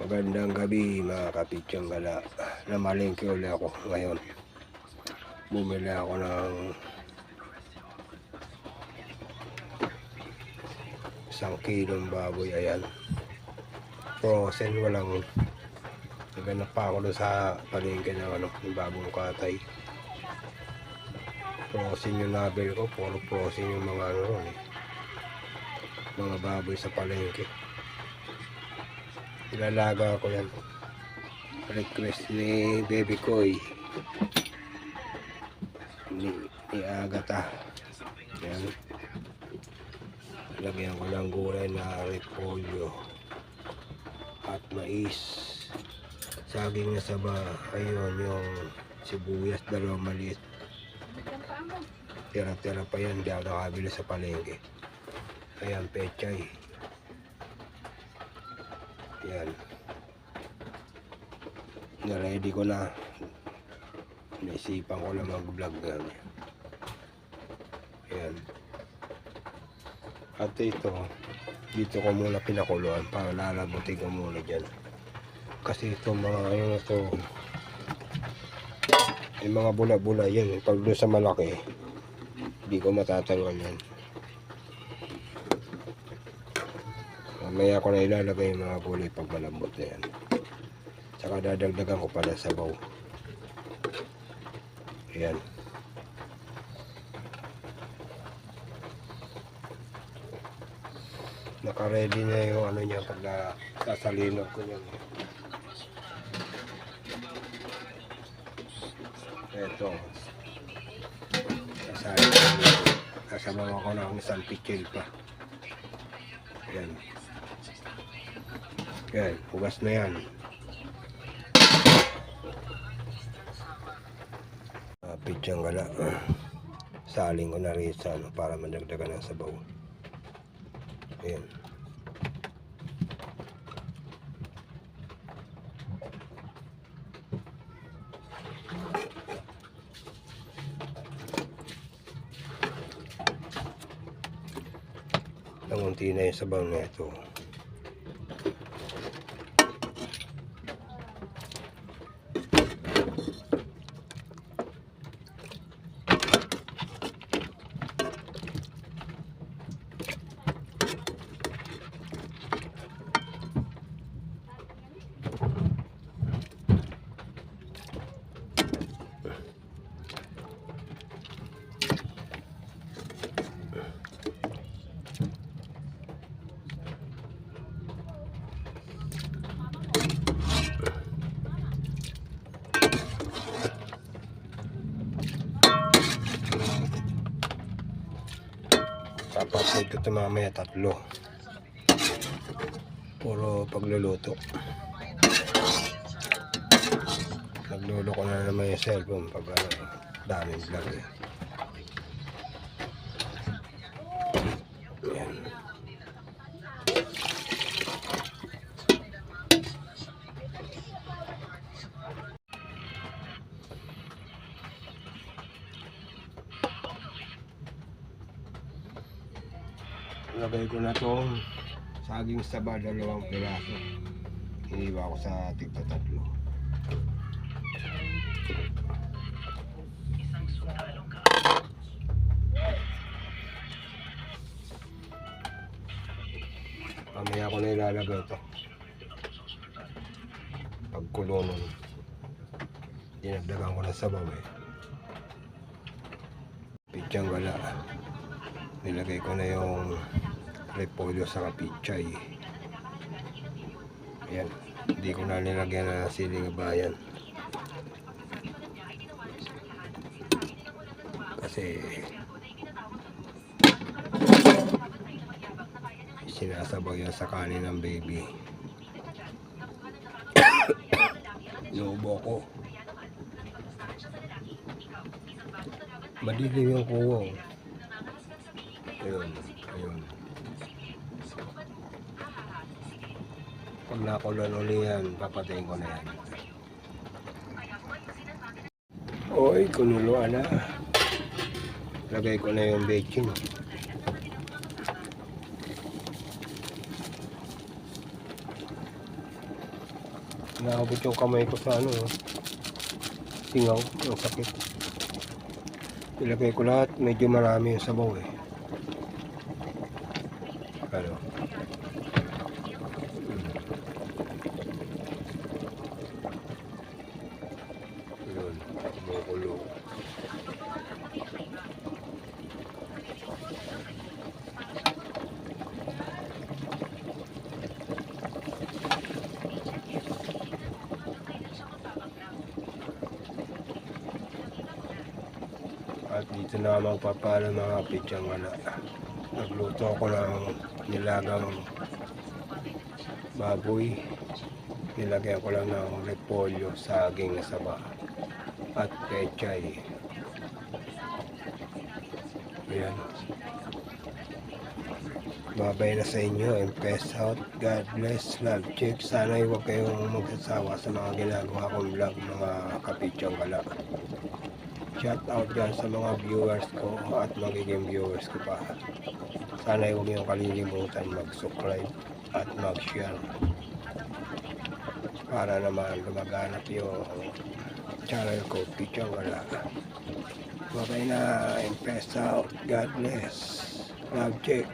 Magandang gabi mga kapitsyang gala. Namalengke ulit ako ngayon. Bumili ako ng 1 kilong baboy. Ayan, frozen, walang naganap pa ako doon sa palengke ng yung bagong katay. Frozen yung nabel ko, puro frozen yung mga mga baboy sa palengke. Ilalaga ko yan, request ni Baby Koy, ni Agata. Yan, lagyan ko ng gulay na repolyo at mais, saging na saba. Ayun yung sibuyas, 2 maliit. Tira-tira pa yan, di ako nakabili sa palengke. Ayan, pechay. Yan, na-ready ko na. Naisipan ko lang mag-vlog na. Ayan. At ito, dito ko muna pinakuluan para lalabutin ko muna dyan. Kasi ito mga ayun ito, yung mga bula-bula yan. Pag doon sa malaki, hindi ko matatanggal yan. Mamaya ko na ilalagay yung mga gulay pag malambot na yan. Tsaka dadagdagan ko pala sabaw. Ayan. Naka-ready na yung ano niya pag sasalinod ko niyan. Ito. Sasabaw ako ng isang pichel pa. Ayan. Yan, hugas na yan. Pitsang gala. Saling ko na rin sa para madagdagan ng sabaw. Ayan. Nangunti na yung sabaw na ito. Tapos ito mamaya 3. Puro pagluluto. Nagluluto ko na naman yung cellphone pag daming vlog eh. Ayan. Lagay ko na itong saging saba, 2 piraso. Iniwa ko sa tigta-3. Mamaya ko na ilalagay ito. Pagkulo nun, dinagdagan ko na sabaw eh. Pitsang gala. Nilagay ko na yung repolyo sa pichay. Ayan, hindi ko na nilagyan na siling bayan kasi sinasabaw yan sa kanin ng baby. Inuubo ko. Madilim yung kuwang. Ayun, ayun. Pag nakulan uli yan, papatayin ko na yan. Oy, kunuluan na. Lagay ko na yung baking. Naabot yung kamay ko sa ano, singaw, ang sakit. Ilagay ko lahat, medyo marami yung sabaw eh. Ano? Yun, kumukulo. At dito na magpapala mga pityang wala. Nagluto ako ng nilagang baboy. Nilagyan ko lang ng repolyo, saging na saba at pechay. Ayan. Babay na sa inyo and peace out. God bless, love, check. Sana huwag kayong magsasawa sa mga ginagawa kong vlog, mga kapityang wala. Shout out dyan sa mga viewers ko at magiging viewers ko pa. Sana huwag niyong kalilimutan mag-subscribe at mag-share para naman lumaganap yung channel ko, Pityang Wala. Bye-bye na and peace out. God bless. Love check.